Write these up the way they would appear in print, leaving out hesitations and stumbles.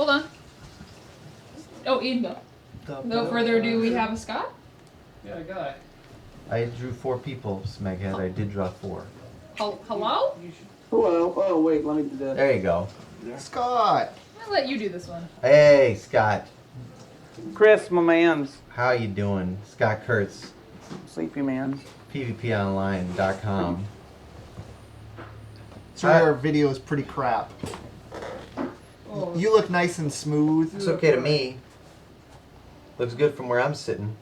Hold on. Oh, Ian, go. No further ado, we have a Scott. Yeah, a guy. I drew 4 people, Smeghead. I did draw 4. Hello? Hello. Oh, wait, let me do that. There you go. Scott! I'll let you do this one. Hey, Scott. Kris, my mans. How you doing? Scott Kurtz. Sleepy man. PvPonline.com. Sorry, our video is pretty crap. Oh. You look nice and smooth. It's okay to me. Looks good from where I'm sitting.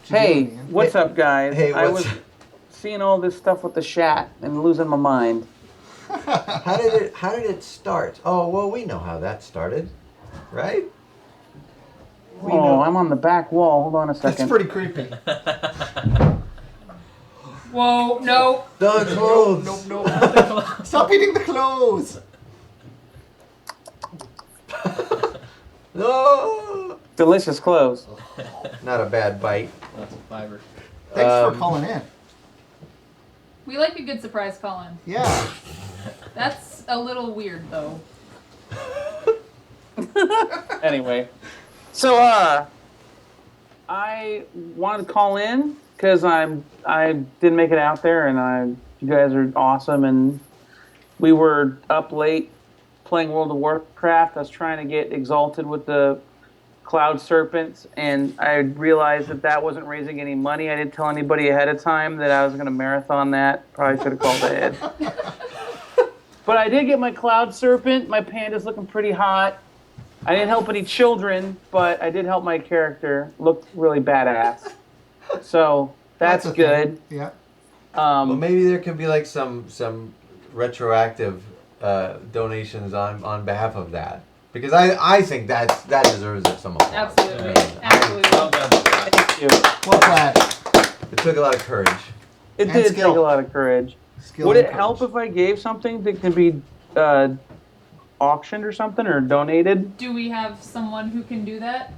Hey, what's up, guys? Hey, I what's was seeing all this stuff with the chat and losing my mind. How did it start? Oh, well, we know how that started, right? Oh, I'm on the back wall. Hold on a That's second. pretty creepy. Whoa, no. The clothes. Nope. Stop eating the clothes. No. Delicious clothes. Not a bad bite. Lots of fiber. Thanks for calling in. We like a good surprise call-in. Yeah. That's a little weird, though. Anyway, so I wanted to call in because I didn't make it out there, and you guys are awesome, and we were up late playing World of Warcraft. I was trying to get exalted with the Cloud Serpents, and I realized that wasn't raising any money. I didn't tell anybody ahead of time that I was going to marathon that. Probably should have called ahead. But I did get my Cloud Serpent. My panda's looking pretty hot. I didn't help any children, but I did help my character look really badass. So that's good. Thing. Yeah. Well, maybe there could be like some retroactive donations on behalf of that, because I think that deserves some applause. Absolutely. Yeah. Absolutely. Well done. Thank you. Well glad. It took a lot of courage. It And did skill. take a lot of courage. Skill Would and it help courage. if I gave something that could be auctioned or something, or donated? Do we have someone who can do that?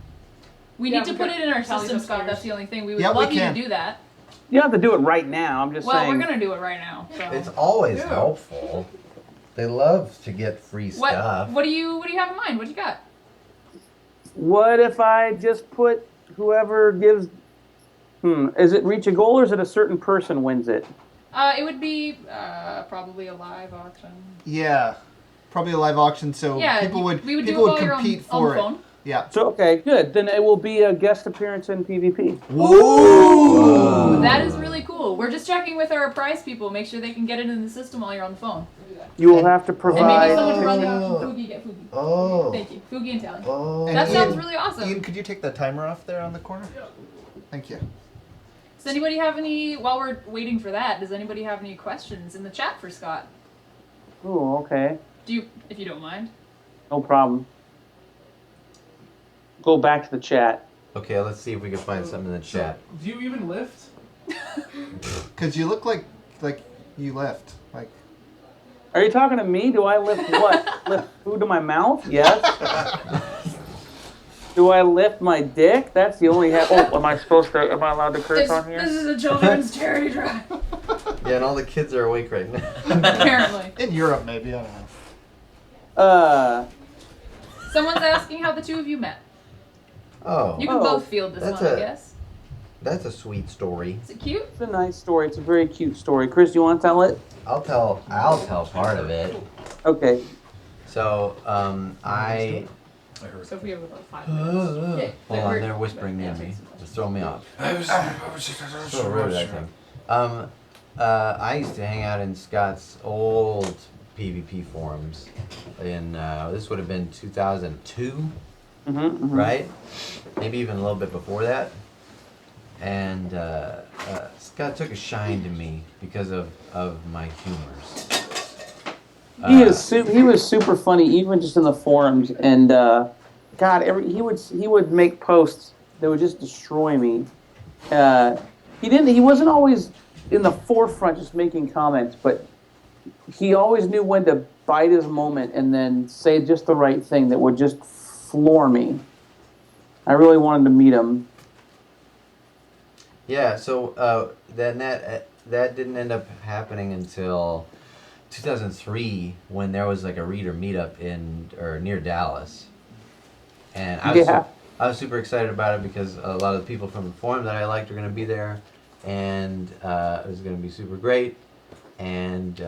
We Yeah, need to we put got it in our tally system, Scott. upstairs. That's the only thing. We would Yeah, we love you to can. do that. You don't have to do it right now. I'm just Well, saying. we're going to do it right now. So. It's always Yeah. helpful. They love to get free What stuff. do you have in mind? What do you got? What if I just put whoever gives... Is it reach a goal, or is it a certain person wins it? It would be probably a live auction. Yeah. Probably a live auction, so Yeah, people would we would do people it would while you're compete on for the it. phone. Yeah. So, okay, good. Then it will be a guest appearance in PvP. Ooh. That is really cool. We're just checking with our prize people. Make sure they can get it in the system while you're on the phone. You will have to And provide... maybe someone to run the Oh. auction. Fugi, get Fugi. Oh. Thank you. Fugi and Tally. Oh. And That Ian- sounds really awesome. Ian, could you take the timer off there on the corner? Thank you. Does anybody have any, while we're waiting for that, does anybody have any questions in the chat for Scott? Oh, okay. Do you, if you don't mind? No problem. Go back to the chat. Okay, let's see if we can find something in the chat. Do you even lift? Because you look like you left. Like. Are you talking to me? Do I lift what? Lift food to my mouth? Yes. Do I lift my dick? That's the only... am I allowed to curse on here? This is a children's charity drive. Yeah, and all the kids are awake right now. Apparently. In Europe, maybe. I don't know. Someone's asking how the two of you met. Oh, You can both field this that's one, I guess. that's a sweet story. Is it cute? It's a nice story. It's a very cute story. Kris, do you want to tell it? I'll tell part of it. Okay. So, So if we have about 5 minutes. Hold on, they're whispering near me. Just throw me off. So rude, I think. I used to hang out in Scott's old PvP forums. This would have been 2002, right? Maybe even a little bit before that. And Scott took a shine to me because of my humors. He was super funny, even just in the forums. And God, he would make posts that would just destroy me. He wasn't always in the forefront just making comments, but he always knew when to bite his moment and then say just the right thing that would just floor me. I really wanted to meet him. Yeah, so that didn't end up happening until 2003 when there was like a reader meetup near Dallas, and I was super excited about it because a lot of the people from the forum that I liked are going to be there, and it was going to be super great. And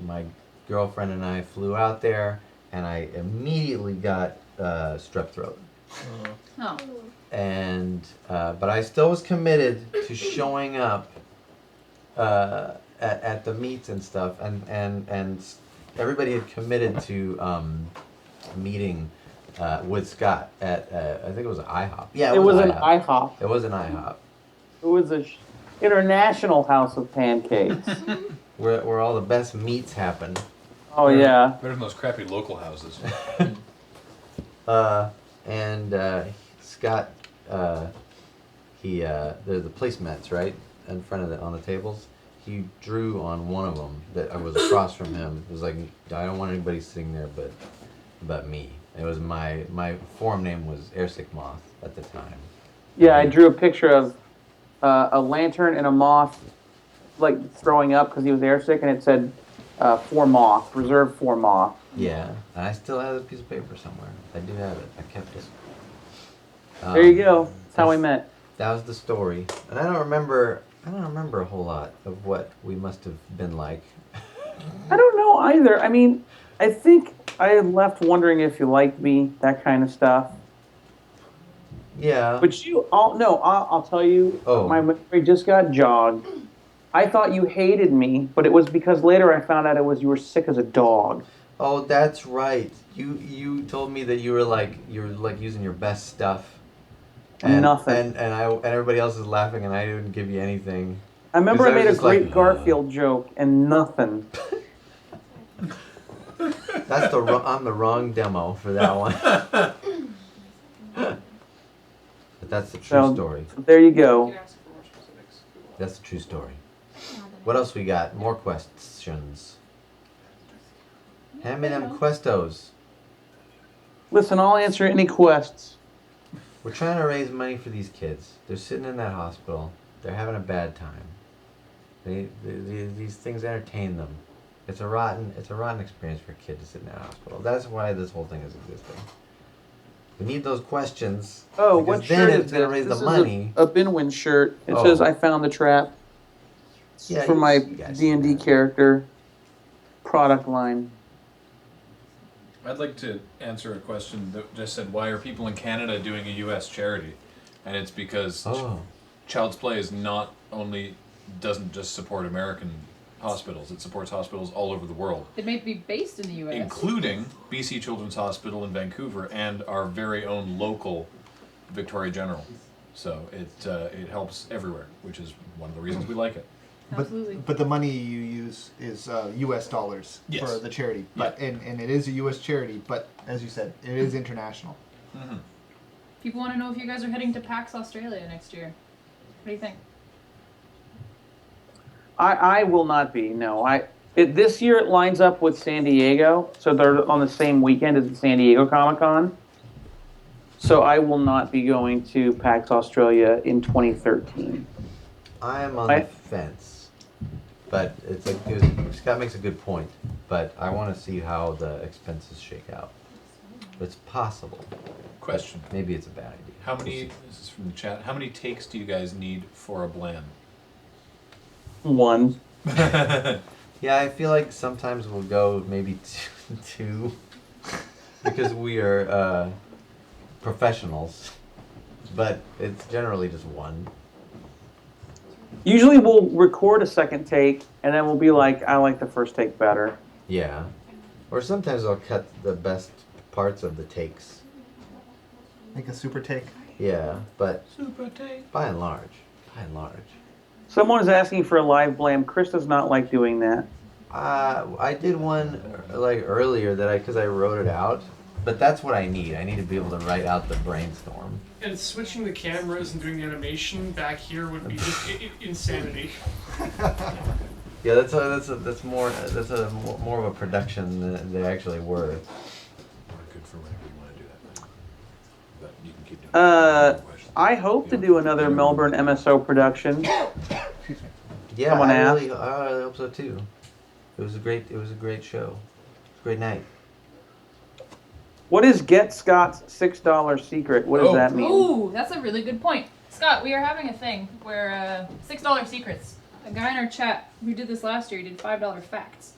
my girlfriend and I flew out there, and I immediately got strep throat. Oh. And but I still was committed to showing up at the meets and stuff, and everybody had committed to meeting with Scott at I think it was an IHOP. Yeah, It was an IHOP. IHOP. It was an IHOP. It was a international house of pancakes. Where all the best meets happen. Oh yeah. Better than those crappy local houses. And Scott, there's the placemats right in front of on the tables. He drew on one of them that was across from him. It was like, I don't want anybody sitting there but me. It was my forum name was Airsick Moth at the time. Yeah, I drew a picture of a lantern and a moth, like throwing up because he was airsick, and it said for moth, reserved for moth. Yeah, and I still have a piece of paper somewhere. I do have it. I kept it. There you go. That's how we met. That was the story, and I don't remember a whole lot of what we must have been like. I don't know either. I mean, I think I had left wondering if you liked me, that kind of stuff. Yeah. But I'll tell you, Oh. my memory just got jogged. I thought you hated me, but it was because later I found out you were sick as a dog. Oh, that's right. You told me that you were like using your best stuff. And, Nothing. And everybody else is laughing, and I didn't give you anything. I remember I Because I made a was just great like, Garfield joke and nothing. I'm the wrong demo for that one. But that's the true story. There you go. That's the true story. What else we got? More questions. Hand me them questos. Listen, I'll answer any quests. We're trying to raise money for these kids. They're sitting in that hospital. They're having a bad time. These things entertain them. It's a rotten experience for a kid to sit in that hospital. That's why this whole thing is existing. We need those questions. Oh, because what then shirt it's is gonna this? raise This the is money. a Binwin shirt. It Oh. says, "I found the trap." Yeah, for my you guys see D&D that. character product line. I'd like to answer a question that just said, why are people in Canada doing a U.S. charity? And it's because Child's Play is doesn't just support American hospitals, it supports hospitals all over the world. It may be based in the U.S. Including BC Children's Hospital in Vancouver and our very own local Victoria General. So it helps everywhere, which is one of the reasons we like it. Absolutely. But the money you use is U.S. dollars Yes. for the charity. But and it is a U.S. charity, but as you said, it is international. Mm-hmm. People want to know if you guys are heading to PAX Australia next year. What do you think? I will not be. No, this year it lines up with San Diego, so they're on the same weekend as the San Diego Comic-Con. So I will not be going to PAX Australia in 2013. I am on the fence. But Scott makes a good point. But I want to see how the expenses shake out. It's possible. Question. Maybe it's a bad idea. How many, this is from the chat, how many takes do you guys need for a bland? One. Yeah, I feel like sometimes we'll go maybe two. Because we are professionals. But it's generally just one. Usually we'll record a second take, and then we'll be like, I like the first take better. Yeah. Or sometimes I'll cut the best parts of the takes. Make a super take. Yeah, but Super take. by and large. Someone is asking for a live blam. Kris does not like doing that. I did one like earlier because I wrote it out, but that's what I need. I need to be able to write out the brainstorm. And switching the cameras and doing the animation back here would be just insanity. Yeah, that's more of a production than they actually were. We're good for whenever you want to do that. But you can keep doing it. I hope to do another Melbourne MSO production. Yeah, Someone I asked. really hope so too. It was a great show. Great night. What is Get Scott's $6 secret? What does that mean? Ooh, that's a really good point. Scott, we are having a thing where $6 secrets. A guy in our chat who did this last year, he did $5 facts.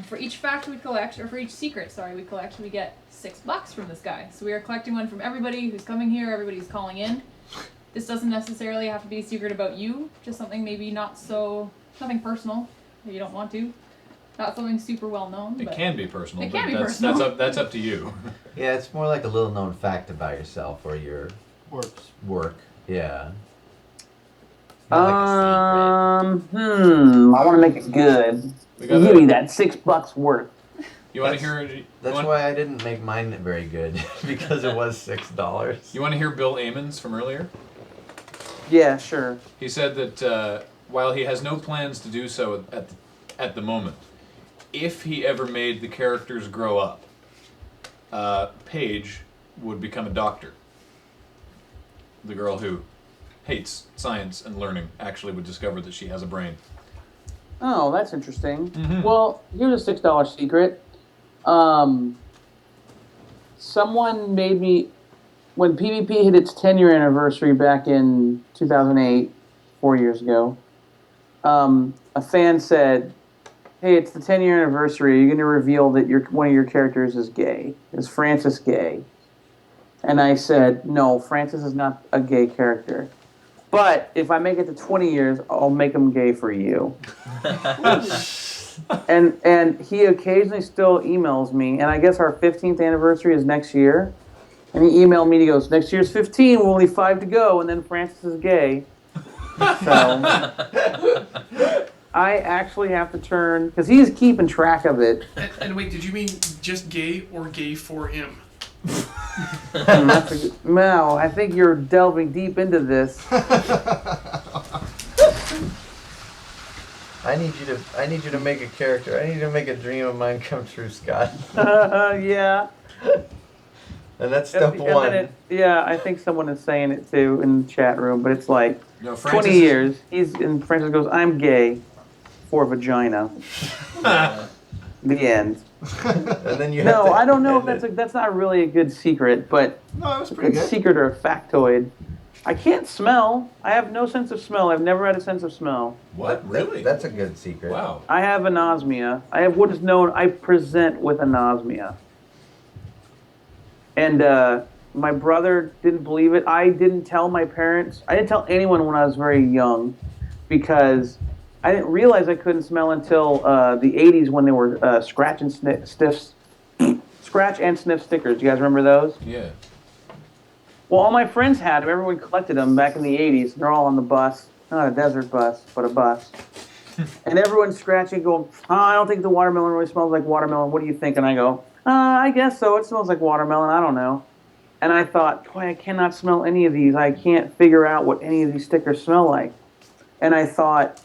For each fact we collect, or for each secret, we collect, we get $6 from this guy. So we are collecting one from everybody who's coming here, everybody who's calling in. This doesn't necessarily have to be a secret about you, just something maybe nothing personal, if you don't want to. Not something super well known. It can be personal. It can be personal. That's up to you. Yeah, it's more like a little known fact about yourself or your work. Yeah. It's not like a secret. I want to make it good. Give me that $6 worth. You want to hear? That's why I didn't make mine very good because it was $6. You want to hear Bill Ammons from earlier? Yeah, sure. He said that while he has no plans to do so at the moment, if he ever made the characters grow up, Paige would become a doctor. The girl who hates science and learning actually would discover that she has a brain. Oh, that's interesting. Mm-hmm. Well, here's a $6 secret. Someone made me, when PvP hit its 10-year anniversary back in 2008, 4 years ago, a fan said, hey, it's the 10-year anniversary. You're going to reveal that one of your characters is gay. Is Francis gay? And I said, no, Francis is not a gay character. But if I make it to 20 years, I'll make him gay for you. and he occasionally still emails me. And I guess our 15th anniversary is next year. And he emailed me. He goes, next year's 15, only 5 to go. And then Francis is gay. So I actually have to turn, because he's keeping track of it. And wait, did you mean just gay or gay for him? Mel, I think you're delving deep into this. I need you to make a character. I need you to make a dream of mine come true, Scott. Yeah. And that's step one. I think someone is saying it too in the chat room, but it's like 20 years. And Francis goes, I'm gay for vagina. The end. And then you No, I don't know if that's not really a good secret, but No, it was pretty good. secret or a factoid. I can't smell. I have no sense of smell. I've never had a sense of smell. What? Really? That's a good secret. Wow. I have anosmia. I have what is known, I present with anosmia. And my brother didn't believe it. I didn't tell my parents. I didn't tell anyone when I was very young because I didn't realize I couldn't smell until the 80s when they were scratch and sniff stickers. You guys remember those? Yeah. Well, all my friends had them. Everyone collected them back in the 80s. They're all on the bus. Not a desert bus, but a bus. And everyone's scratching, going, I don't think the watermelon really smells like watermelon. What do you think? And I go, I guess so. It smells like watermelon. I don't know. And I thought, boy, I cannot smell any of these. I can't figure out what any of these stickers smell like. And I thought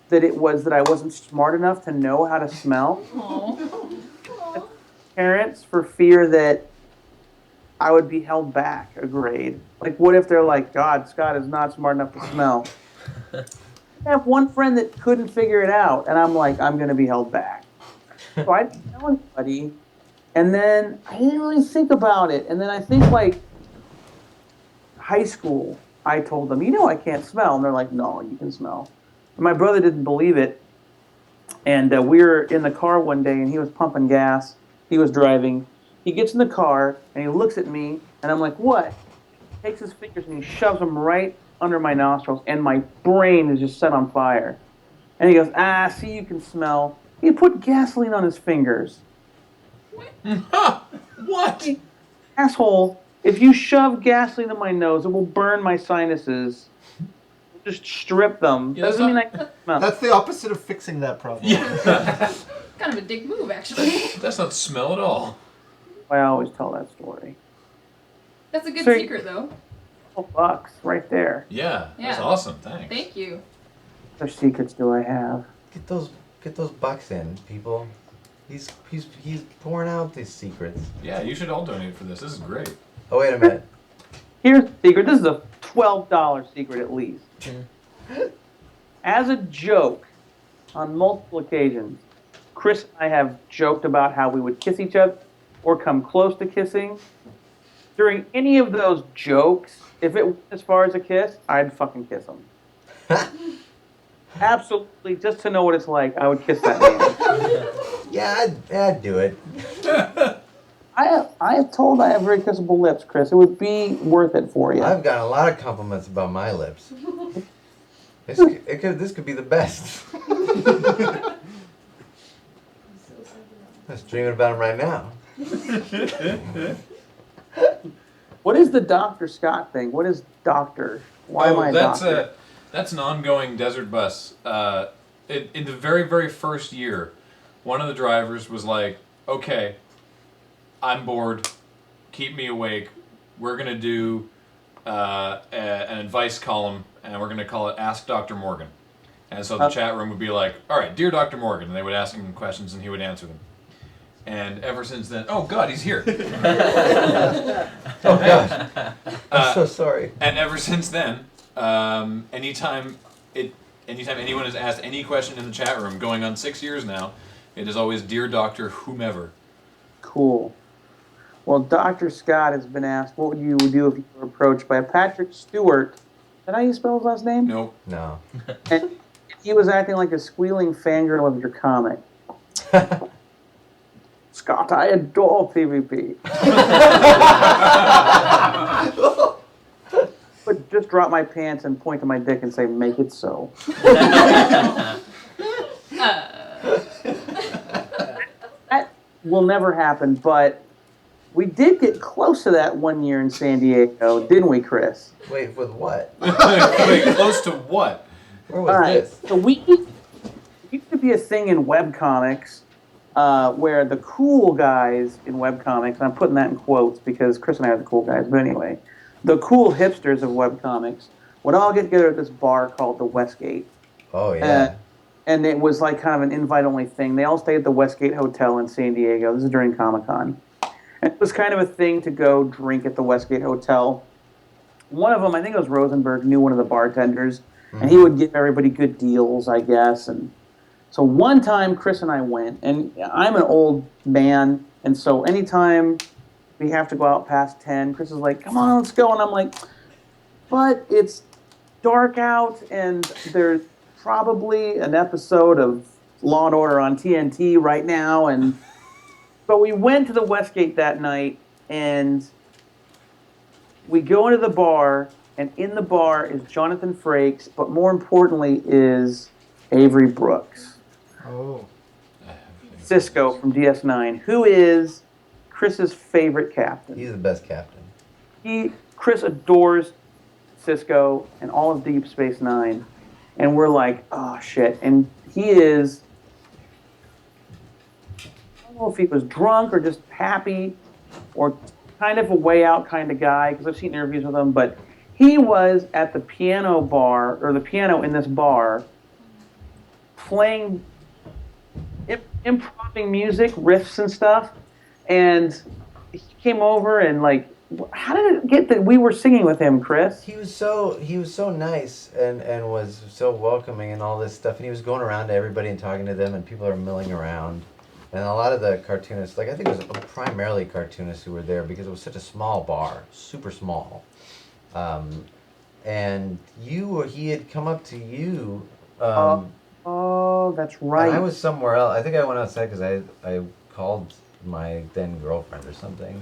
that it was that I wasn't smart enough to know how to smell. Aww. Parents, for fear that I would be held back a grade. Like, what if they're like, God, Scott is not smart enough to smell? I have one friend that couldn't figure it out, and I'm like, I'm going to be held back. So I didn't tell anybody, and then I didn't really think about it. And then I think, like, high school, I told them, you know I can't smell. And they're like, no, you can smell. And my brother didn't believe it. And we were in the car one day, and he was pumping gas. He was driving. He gets in the car, and he looks at me, and I'm like, what? He takes his fingers, and he shoves them right under my nostrils, and my brain is just set on fire. And he goes, see, you can smell. He put gasoline on his fingers. What? Asshole, if you shove gasoline in my nose, it will burn my sinuses. Just strip them. Yeah, Doesn't mean I can smell. That's the opposite of fixing that problem. Yeah. Kind of a dick move, actually. That's not smell at all. I always tell that story. That's a good So- secret, though. $12 right there. Yeah. That's Yeah. awesome. Thanks. Thank you. What other secrets do I have? Get those bucks in, people. He's pouring out these secrets. Yeah, you should all donate for this. This is great. Oh, wait a minute. Here's the secret. This is a $12 secret at least. As a joke, on multiple occasions, Kris and I have joked about how we would kiss each other or come close to kissing. During any of those jokes, if it went as far as a kiss, I'd fucking kiss him. Absolutely, just to know what it's like, I would kiss that man. Yeah, I'd do it. I have told I have very kissable lips, Kris. It would be worth it for you. I've got a lot of compliments about my lips. This could be the best. I'm just dreaming about them right now. What is the Dr. Scott thing? What is doctor? Why am I a doctor? That's an ongoing desert bus. In the very, very first year, one of the drivers was like, okay, I'm bored, keep me awake, we're going to do an advice column, and we're going to call it Ask Dr. Morgan. And so the chat room would be like, all right, dear Dr. Morgan, and they would ask him questions and he would answer them. And ever since then, oh God, he's here. Oh gosh, I'm so sorry. And ever since then, anytime anyone has asked any question in the chat room, going on 6 years now, it is always dear Doctor whomever. Cool. Well, Dr. Scott has been asked, what would you do if you were approached by a Patrick Stewart? Is that how you spell his last name? Nope. No. And he was acting like a squealing fangirl of your comic. Scott, I adore PvP. But just drop my pants and point to my dick and say, make it so. That will never happen, but we did get close to that one year in San Diego, didn't we, Kris? Wait, with what? Wait, close to what? Where was this? So it used to be a thing in webcomics where the cool guys in webcomics, and I'm putting that in quotes because Kris and I are the cool guys, but anyway, the cool hipsters of webcomics would all get together at this bar called the Westgate. Oh, yeah. And it was like kind of an invite-only thing. They all stayed at the Westgate Hotel in San Diego. This is during Comic-Con. And it was kind of a thing to go drink at the Westgate Hotel. One of them, I think it was Rosenberg, knew one of the bartenders, and he would give everybody good deals, I guess. And so one time, Kris and I went, and I'm an old man, and so anytime we have to go out past 10, Kris is like, come on, let's go. And I'm like, but it's dark out, and there's probably an episode of Law & Order on TNT right now. And so we went to the Westgate that night, and we go into the bar, and in the bar is Jonathan Frakes, but more importantly is Avery Brooks. Oh. Cisco from DS9, who is Chris's favorite captain. He's the best captain. Kris adores Cisco and all of Deep Space Nine, and we're like, oh shit. And he is, I don't know if he was drunk or just happy or kind of a way out kind of guy, because I've seen interviews with him, but he was at the piano bar, or the piano in this bar, playing, improvising music, riffs and stuff, and he came over and like, how did it get that we were singing with him, Kris? He was so nice and was so welcoming and all this stuff, and he was going around to everybody and talking to them, and people are milling around. And a lot of the cartoonists, like I think it was primarily cartoonists who were there because it was such a small bar, super small. And he had come up to you. Oh, that's right. And I was somewhere else. I think I went outside because I called my then girlfriend or something.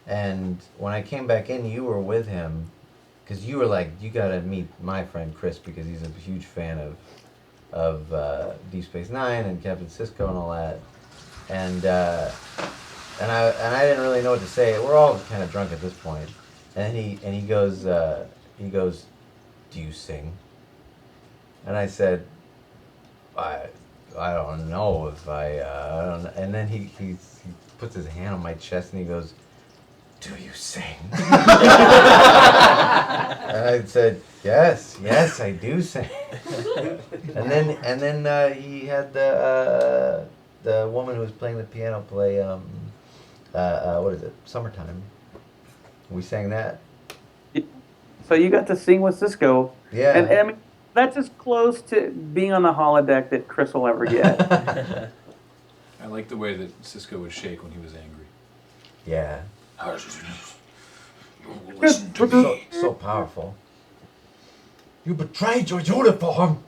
And when I came back in, you were with him because you were like, you gotta meet my friend Kris because he's a huge fan of Deep Space Nine and Captain Cisco and all that. And I didn't really know what to say. We're all kind of drunk at this point. And he goes, do you sing? And I said, I don't know if I don't know. And then he puts his hand on my chest and he goes, do you sing? And I said, yes, I do sing. And then he had the woman who was playing the piano play what is it? Summertime. We sang that. So you got to sing with Cisco. Yeah. And I mean, That's as close to being on the holodeck that Kris will ever get. I like the way that Cisco would shake when he was angry. Yeah. Listen to me. So powerful. You betrayed your uniform.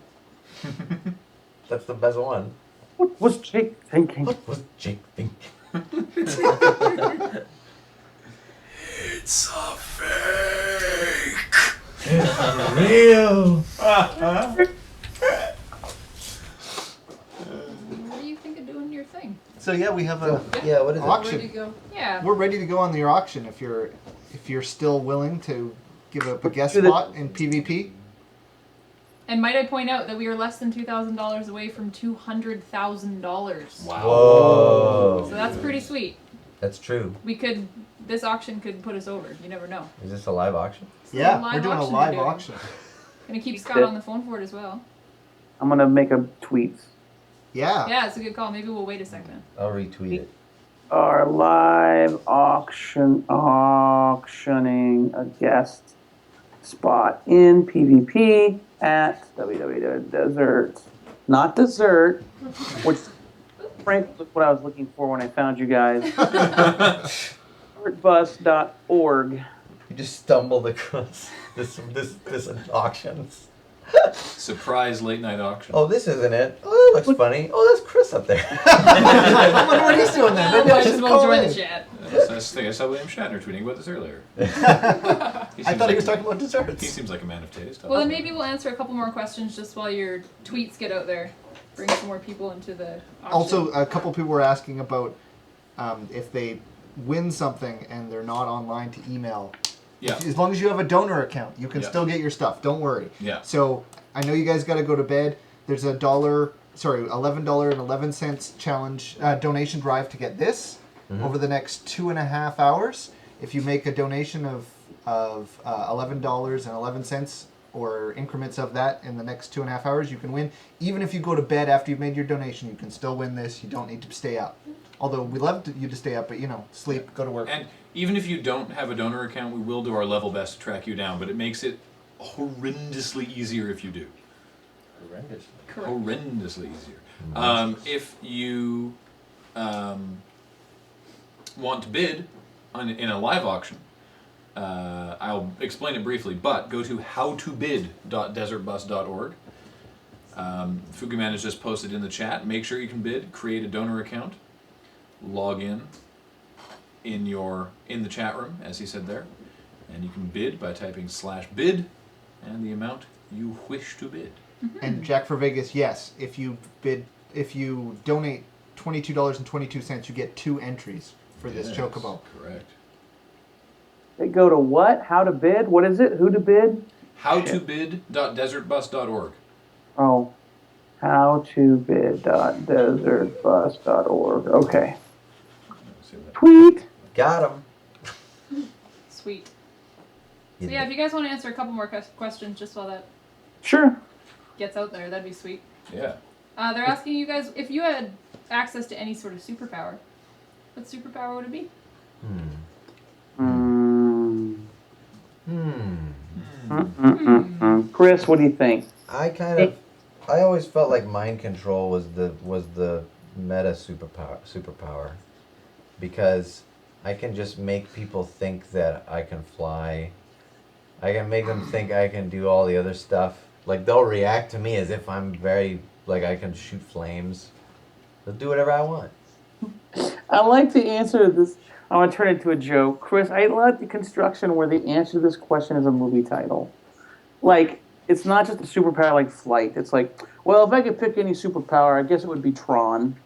That's the best one. What was Jake thinking? What was Jake thinking? It's a fake. It's real. What do you think of doing your thing? So yeah, we have a Yeah, what is auction. Ready to go? Yeah. We're ready to go on the auction if you're still willing to give up a guest Do the- spot in PvP. And might I point out that we are less than $2,000 away from $200,000. Wow. Whoa. So that's pretty sweet. That's true. This auction could put us over. You never know. Is this a live auction? It's a Yeah, live we're doing a auction live we're doing. auction. Gonna keep Scott on the phone for it as well. I'm gonna make a tweet. Yeah. Yeah, it's a good call. Maybe we'll wait a second. I'll retweet it. Our live auctioning a guest spot in PvP at www.desert, not dessert, which frankly was what I was looking for when I found you guys. Artbus.org. You just stumbled across this auctions. Surprise late night auction. Oh, this isn't it. Oh, that looks funny. Oh, that's Kris up there. I wonder what he's doing there. Maybe I Might should as well call join in. the chat. I saw William Shatner tweeting about this earlier. I thought he was talking about He desserts. seems like a man of taste. Well, then maybe we'll answer a couple more questions just while your tweets get out there. Bring some more people into the auction. Also, a couple people were asking about if they win something and they're not online to email. Yeah. As long as you have a donor account, you can Yeah. still get your stuff. Don't worry. Yeah. So I know you guys got to go to bed. There's $11.11 challenge donation drive to get this over the next 2.5 hours. If you make a donation of $11.11 or increments of that in the next 2.5 hours, you can win. Even if you go to bed after you've made your donation, you can still win this. You don't need to stay up. Although we love you to stay up, but sleep, go to work. And even if you don't have a donor account, we will do our level best to track you down, but it makes it horrendously easier if you do. Horrendous. Correct. Horrendously easier. If you want to bid in a live auction, I'll explain it briefly, but go to howtobid.desertbus.org. Fuguman has just posted in the chat. Make sure you can bid, create a donor account, log in the chat room, as he said there, and you can bid by typing /bid and the amount you wish to bid. And Jack for Vegas, yes. If you donate $22.22, you get 2 entries for this Yes, chocobo. Correct. They go to what? How to bid? What is it? Who to bid? Howtobid.desertbus.org. Oh, howtobid.desertbus.org. Okay. Tweet. Got him. Sweet. So yeah, if you guys want to answer a couple more questions just while that Sure. gets out there, that'd be sweet. Yeah. They're asking you guys if you had access to any sort of superpower, what superpower would it be? Kris, what do you think? I always felt like mind control was the meta superpower, because I can just make people think that I can fly. I can make them think I can do all the other stuff. Like, they'll react to me as if I'm I can shoot flames. They'll do whatever I want. I like the answer to this. I want to turn it into a joke. Kris, I like the construction where the answer to this question is a movie title. Like, it's not just a superpower like flight. It's like, well, if I could pick any superpower, I guess it would be Tron.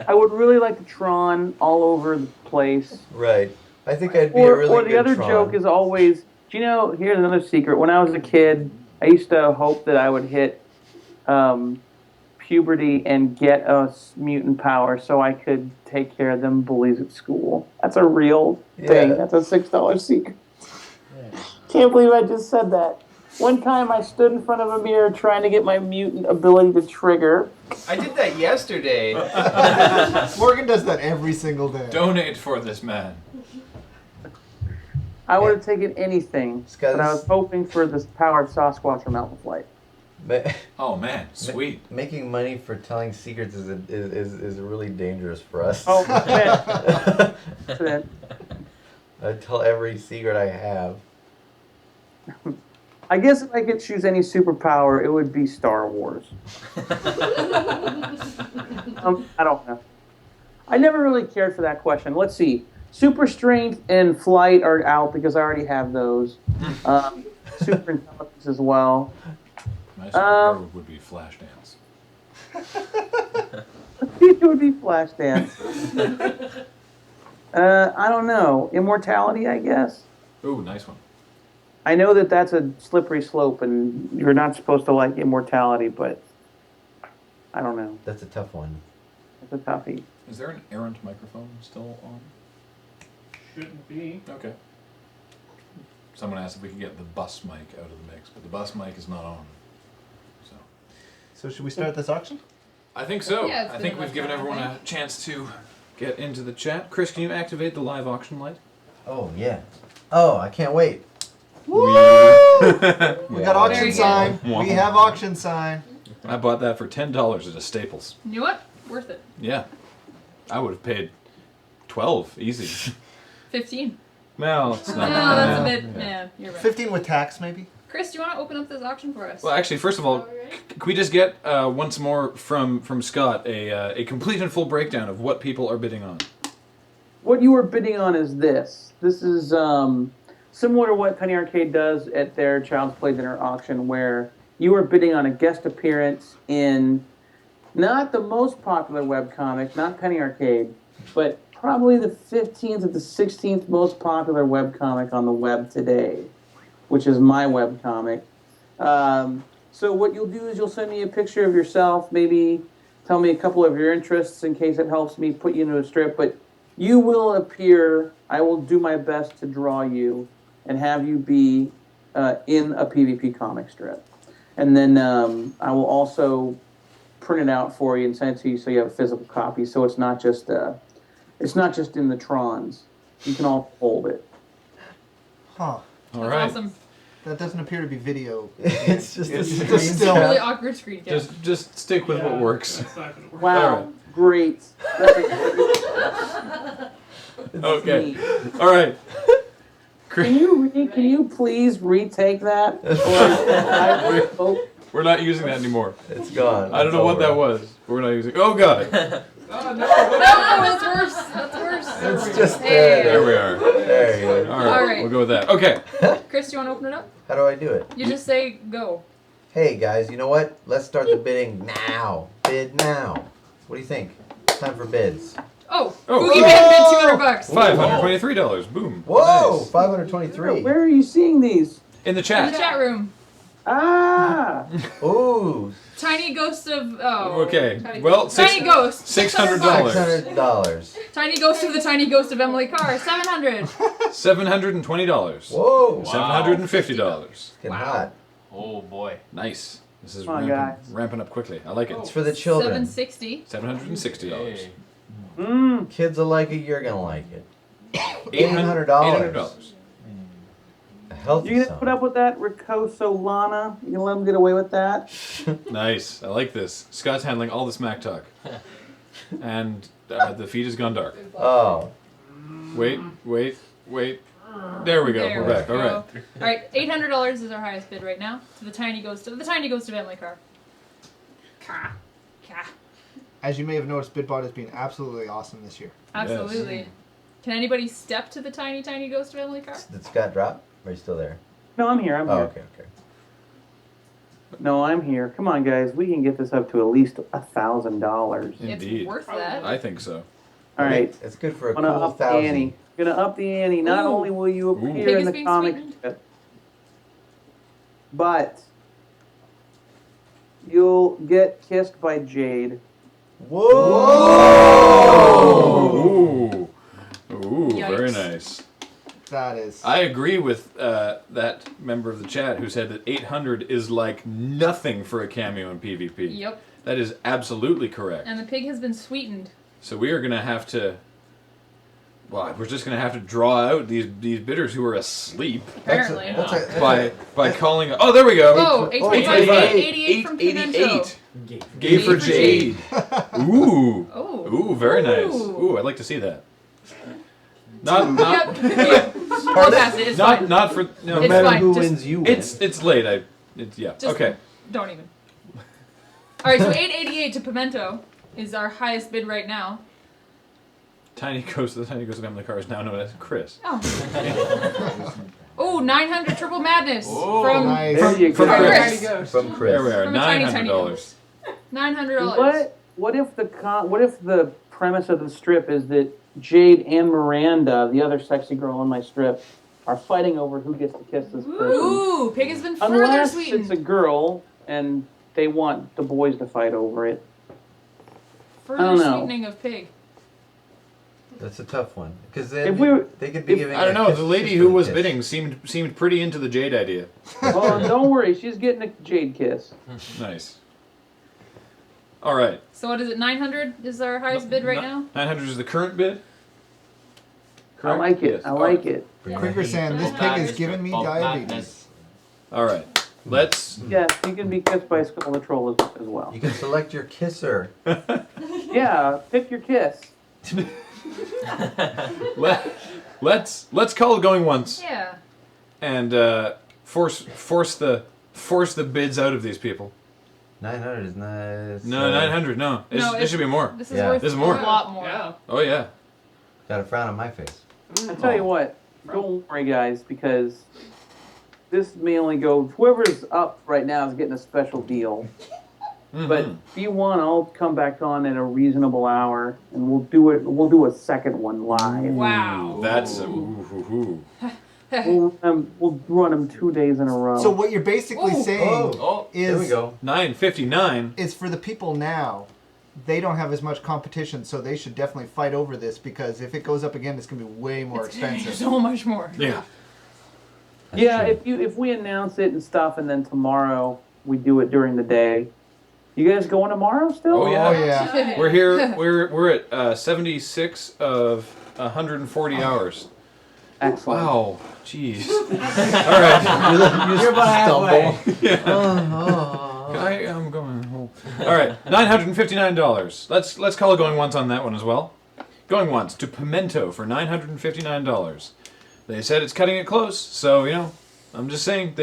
I would really like the Tron all over the place. Right. I think I'd be a really Or the good other Tron. joke is always, do you know, here's another secret. When I was a kid, I used to hope that I would hit puberty and get a mutant power so I could take care of them bullies at school. That's a real thing. Yeah. That's a $6 secret. Can't believe I just said that. One time I stood in front of a mirror trying to get my mutant ability to trigger. I did that yesterday. Morgan does that every single day. Donate for this man. I would have taken anything, Scott, but I was hoping for this powered Sasquatch or Mountain Flight. Oh man, sweet. Making money for telling secrets is really dangerous for us. Oh, man. I tell every secret I have. I guess if I could choose any superpower, it would be Star Wars. I don't know. I never really cared for that question. Let's see. Super strength and flight are out because I already have those. Super intelligence as well. My superpower would be Flashdance. It would be Flashdance. I don't know. Immortality, I guess. Ooh, nice one. I know that that's a slippery slope, and you're not supposed to like immortality, but I don't know. That's a tough one. It's a toughie. Is there an errant microphone still on? Shouldn't be. Okay. Someone asked if we could get the bus mic out of the mix, but the bus mic is not on. So should we start this auction? I think so. Yeah, it's I been think enough we've given time, everyone I a chance to get into the chat. Kris, can you activate the live auction light? Oh, yeah. Oh, I can't wait. Woo! We got auction Very good. sign. We have auction sign. I bought that for $10 at a Staples. You know what? Worth it. Yeah. I would have paid 12 easy. 15. No, it's No, not. that's a bit. Yeah, you're right. 15 with tax, maybe. Chris, do you want to open up this auction for us? Well, actually, first of all, can we just get once more from Scott a complete and full breakdown of what people are bidding on? What you were bidding on is this. This is similar to what Penny Arcade does at their Child's Play Dinner auction, where you are bidding on a guest appearance in not the most popular webcomic, not Penny Arcade, but probably the 15th or the 16th most popular webcomic on the web today, which is my webcomic. So what you'll do is you'll send me a picture of yourself, maybe tell me a couple of your interests in case it helps me put you into a strip, but you will appear, I will do my best to draw you and have you be in a PvP comic strip. And then I will also print it out for you and send it to you so you have a physical copy, so it's not just in the Trons. You can all hold it. Huh. All That's right. awesome. That doesn't appear to be video. It's just a It's screen just still. Really awkward screen cap. Just stick with what works. That's not gonna work. Wow, All right. great. That's Okay. neat. All right. Can you please retake that? Or We're not using that anymore. It's gone. I don't know what that was. But we're not using. Oh God. No, that's worse. That's worse. It's just Hey. There we are. There you go. All right. All right. We'll go with that. Okay. Chris, do you want to open it up? How do I do it? You just say go. Hey guys, you know what? Let's start the bidding now. Bid now. What do you think? Time for bids. Oh, Oh. Boogie Man bid $200. $523. Boom. Whoa, Nice. 523. where are you seeing these? In the In chat. the chat room. Ah, Ooh, Tiny Ghost of Okay. Tiny, Well, Tiny Ghost. $600. $600. Tiny Ghost of the Tiny Ghost of Emily Carr. $700. $720. Whoa, $750. getting Wow. hot. Oh boy. Nice. This is Come on, ramping up quickly. I like it. It's for the children. $760. $760. Hey. Kids will like it. You're gonna like it. $800. $800. A healthy you gonna sum. put up with that, Rico Solana? You gonna let them get away with that? Nice. I like this. Scott's handling all the smack talk. And the feed has gone dark. Oh, Wait. There we go. There We're we back. go. All right. All right, $800 is our highest bid right now to the Tiny Ghost of Emily Carr. Ka. As you may have noticed, BidBot has been absolutely awesome this year. Absolutely. Can anybody step to the tiny Ghost of Emily Carr? did Scott drop? Or are you still there? No, I'm here. I'm Oh, here. okay. No, I'm here. Come on, guys. We can get this up to at least $1,000. Indeed. It's worth that. I think so. All right. It's good for a I'm gonna cool up the ante. 1,000. Gonna up the ante. Not Ooh. only will you Ooh. appear Pig in is the being comic sweetened. strip, but you'll get kissed by Jade. Whoa! Ooh, very Yikes. nice. That is. I agree with that member of the chat who said that 800 is like nothing for a cameo in PvP. Yep. That is absolutely correct. And the pig has been sweetened. So we are going to have to Well, we're just gonna have to draw out these bidders who are asleep Apparently. by calling. Oh, there we go. Oh, 888 from Pimento. 888. Gay for Jade. Ooh. Oh. Ooh, very nice. Ooh, I'd like to see that. Not Yep. We'll pass it. It's fine. not for no. It's matter fine. who Just- wins, you win. It's late. Just Okay. Don't even. All right, so 888 to Pimento is our highest bid right now. The tiny ghost of the family car is now known as Kris. Oh. Oh, 900 triple madness Oh, from Nice. There you from go. Kris. From Kris. There we are. From a tiny, tiny $900. $900. What if the premise of the strip is that Jade and Miranda, the other sexy girl on my strip, are fighting over who gets to kiss this person? Ooh, pig has been further Unless sweetened. it's a girl and they want the boys to fight over it. Further I don't know. sweetening of pig. That's a tough one because If we were- they could be if- giving. I don't a know. kiss The lady sister who a was kiss. bidding seemed pretty into the Jade idea. Oh, don't worry, she's getting a Jade kiss. Nice. All right. So what is it? 900 is our highest bid right now. 900 is the current bid. I like it. Yes. I like it. Quicker saying, this pig has given me diabetes. All right. Let's. Yes, you can be kissed by Skull the Troll as well. You can select your kisser. Yeah, pick your kiss. Let's call it going once Yeah. and force the bids out of these people. 900 is nice. No, 900. No, it should be more. This is Yeah. worth This is more. a lot more. Yeah. Oh yeah. Got a frown on my face. I tell you what, don't worry, guys, because this may only go. Whoever's up right now is getting a special deal. But if you want, I'll come back on at a reasonable hour, and we'll do it. We'll do a second one live. Wow. That's We'll run them 2 days in a row. So what you're basically saying Oh, There we is, go. 959. is for the people now, they don't have as much competition, so they should definitely fight over this, because if it goes up again, it's going to be way more expensive. So much more. Yeah. That's yeah, true. if we announce it and stuff, and then tomorrow we do it during the day. You guys going tomorrow still? Oh yeah. Oh, yeah. We're here. We're at 76 of 140 hours. Excellent. Wow. Jeez. All right. You're about halfway. Yeah. I am going home. All right. $959. Let's call it going once on that one as well. Going once to Pimento for $959. They said it's cutting it close, so I'm just saying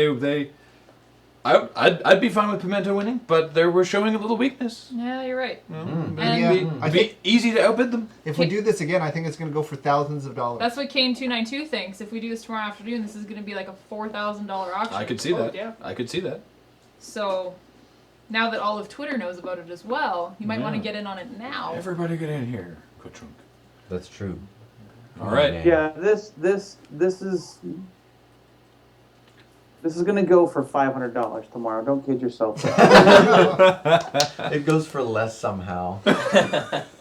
I'd be fine with Pimento winning, but they were showing a little weakness. Yeah, you're right. It'd And I be think easy to outbid them. if we do this again, I think it's going to go for thousands of dollars. that's what Kane292 thinks. If we do this tomorrow afternoon, this is going to be like a $4,000 auction. I could see that. yeah. I could see that. So now that all of Twitter knows about it as well, you might Yeah. want to get in on it now. Everybody get in here. Kutrunk. That's true. All right. man. Yeah, this is gonna go for $500 tomorrow. Don't kid yourself. It goes for less somehow.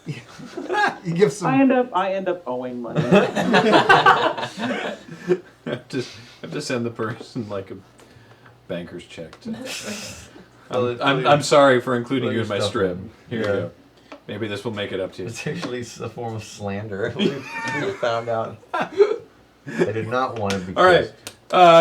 You give some. I end up owing money. I have to send the person like a banker's check. I'm sorry for including you in my strip. Here you go. Maybe this will make it up to you. It's actually a form of slander. we found out. I did not want to be. All right.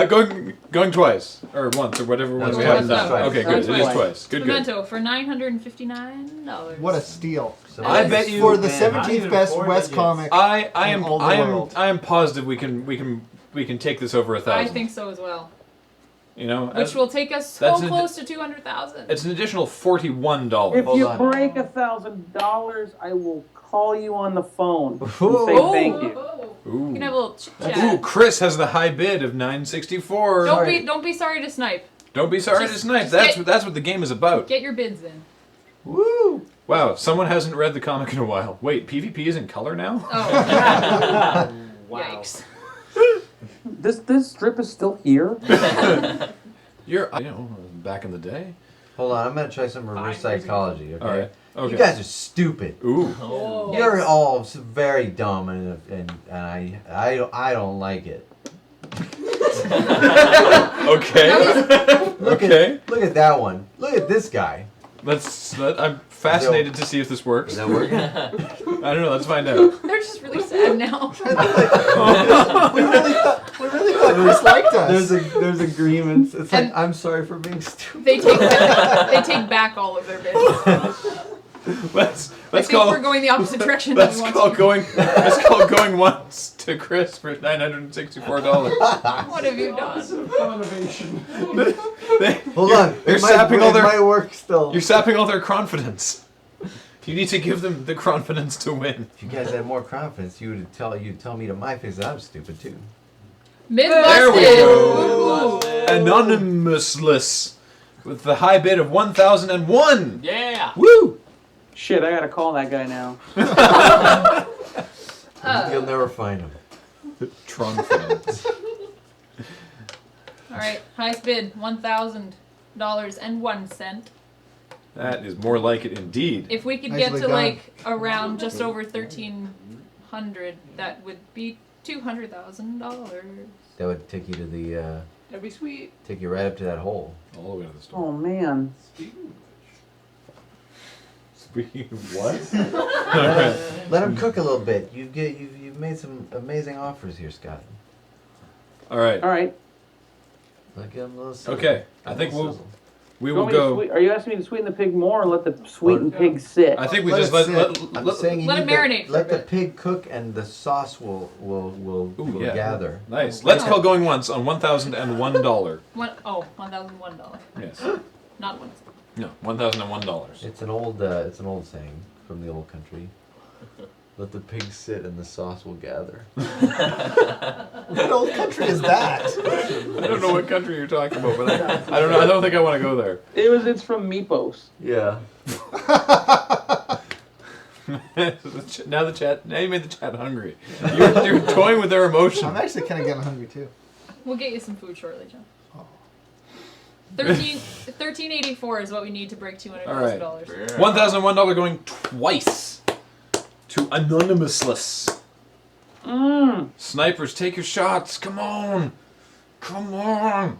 Going twice or once or whatever ones we Twice, have twice. now. Okay, good. It is Twice. twice. Good. Pimento for $959. What a steal. So I bet For the man, 17th best West comic. I in all the world. am positive we can take this over 1,000. I think so as well. Which will take us so that's close to 200,000. It's an additional $41. If Hold you on. break $1,000, I will call you on the phone and say Oh, thank you. Ooh. You can have a little chit Ooh, chat. Chris has the high bid of $964. Don't be sorry to snipe. Don't be sorry Just- to snipe. just That's what the game is about. Get your bids in. Woo! Wow, someone hasn't read the comic in a while. Wait, PvP is in color now? Oh. Wow. Yikes. This strip is still here. You're back in the day. Hold on, I'm gonna try some reverse Fine. psychology. Okay. All right. Okay. You guys are stupid. Ooh. Oh. You're all very dumb, and I don't like it. Okay. Look Okay. Look at that one. Look at this guy. I'm fascinated to see if this works. Is that working? I don't know. Let's find out. They're just really sad now. we really thought Kris liked us. There's agreements. It's like And- I'm sorry for being stupid. They take back all of their bids. Let's I think call. we're going the opposite direction. than Let's we want call to. going. Let's call going once to Kris for $964. What have you done? Innovation. Hold on. You're sapping all it their. might work still. You're sapping all their confidence. You need to give them the confidence to win. If you guys had more confidence, you'd tell me to my face that I'm stupid too. Mid There we busted. go. Anonymousless with the high bid of 1,001. Yeah. Woo! Shit, I gotta call that guy now. You'll never find him. Confidence. All right, highest bid $1,000.01. That is more like it indeed. If we could Nicely get to done. like around just over 1,300, that would be $200,000. That would take you to the That'd be sweet. take you right up to that hole. All the way to the store. Oh man. Speaking of what? Let him cook a little bit. You've made some amazing offers here, Scott. All right. All right. Let give him a little sizzle. Okay. I A think little we'll sizzle. we You will want me to go. are you asking me to sweeten the pig more or let the sweetened pig sit? I think we Let just it let. sit. I'm let saying you Let it need to marinate for a let the bit. pig cook and the sauce will Ooh, yeah. gather. Nice. Let's call going once on $1,001. $1,001. Yes. Not one. No, $1,001. It's an old saying from the old country. Let the pig sit and the sauce will gather. What old country is that? I don't know what country you're talking about, but I don't know. I don't think I want to go there. It's from Meepos. Yeah. Now you made the chat hungry. You're toying with their emotion. I'm actually kind of getting hungry too. We'll get you some food shortly, John. 1384 is what we need to break $200,000. $1,001 going twice to Anonymousless. Snipers, take your shots. Come on. Come on.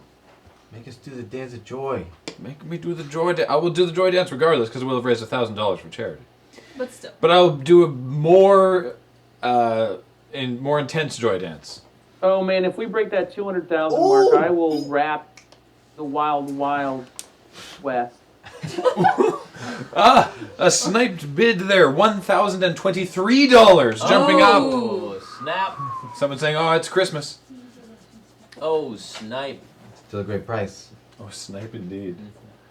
Make us do the dance of joy. Make me do the joy dance. I will do the joy dance regardless because we'll have raised $1,000 for charity. But still. But I'll do a more intense joy dance. Oh man, if we break that 200,000 mark, I will wrap the wild west. A sniped bid there. $1,023 jumping up. Oh, snap. Someone saying, "Oh, it's Christmas." Oh, snipe. Still a great price. Oh, snipe indeed.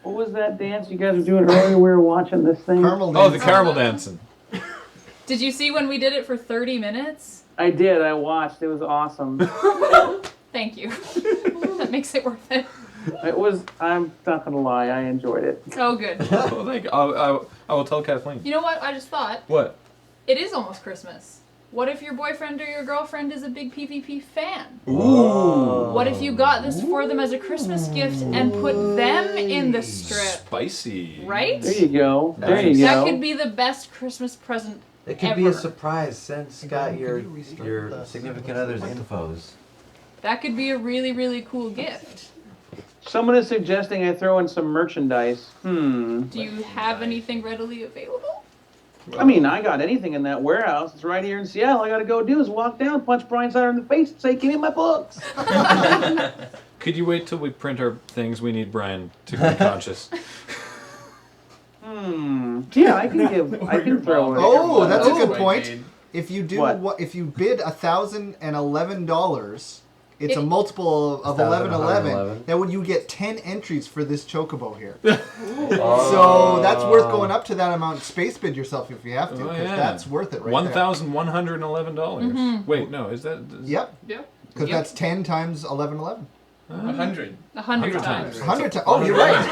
What was that dance you guys were doing earlier? We were watching this thing. Caramel Oh, the dance. caramel dancing. Did you see when we did it for 30 minutes? I did. I watched. It was awesome. Thank you. That makes it worth it. It was. I'm not gonna lie. I enjoyed it. Oh, good. Well, thank you. I will tell Kathleen. You know what? I just thought What? it is almost Christmas. What if your boyfriend or your girlfriend is a big PvP fan? Ooh. What if you got this for them as a Christmas gift and put them in the strip? Spicy. Right? There you go. There you That go. could be the best Christmas present. It could be a Ever. surprise. Send Scott Could your you restart your the- significant other's infos. That could be a really, really cool gift. Someone is suggesting I throw in some merchandise. Do you have anything readily available? I mean, I got anything in that warehouse. It's right here in Seattle. All I gotta go do is walk down, punch Brian Sider in the face, and say, "Give me my books." Could you wait till we print our things? We need Brian to be conscious. Yeah, I can throw it. Oh, that's a good Right, point. Jade. If you do What? if you bid $1,011, it's a It- multiple of 1111. 1,111. That would you get 10 entries for this chocobo here. Oh. So that's worth going up to that amount. Space bid yourself if you have to, Oh, because yeah. that's worth it right $1,111. Wait, no, is that? there. Yep, Yep. because that's 10 times 1111. 100. 100 times. 100 times. Oh, you're right.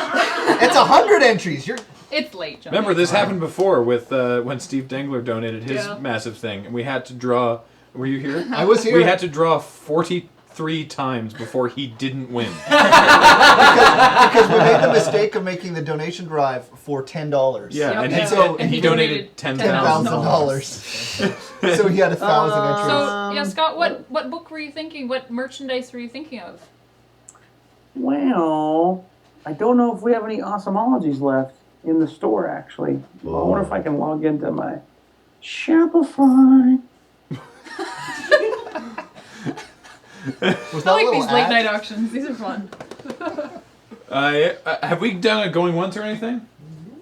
It's 100 entries. You're It's late, John. Remember, this happened before with when Steve Dengler donated his Yeah. massive thing, and we had to draw. Were you here? I was here. We had to draw 43 times before he didn't win. because we made the mistake of making the donation drive for $10. Yeah, Yep. and, And so he donated $10,000. $10,000. So he had 1,000 entries. So, yeah, Scott, what book were you thinking? What merchandise were you thinking of? Well, I don't know if we have any awesomologies left. in the store, actually. I wonder if I can log into my Shopify. Was I like little these late ad? night auctions. These are fun. Have we done a going once or anything?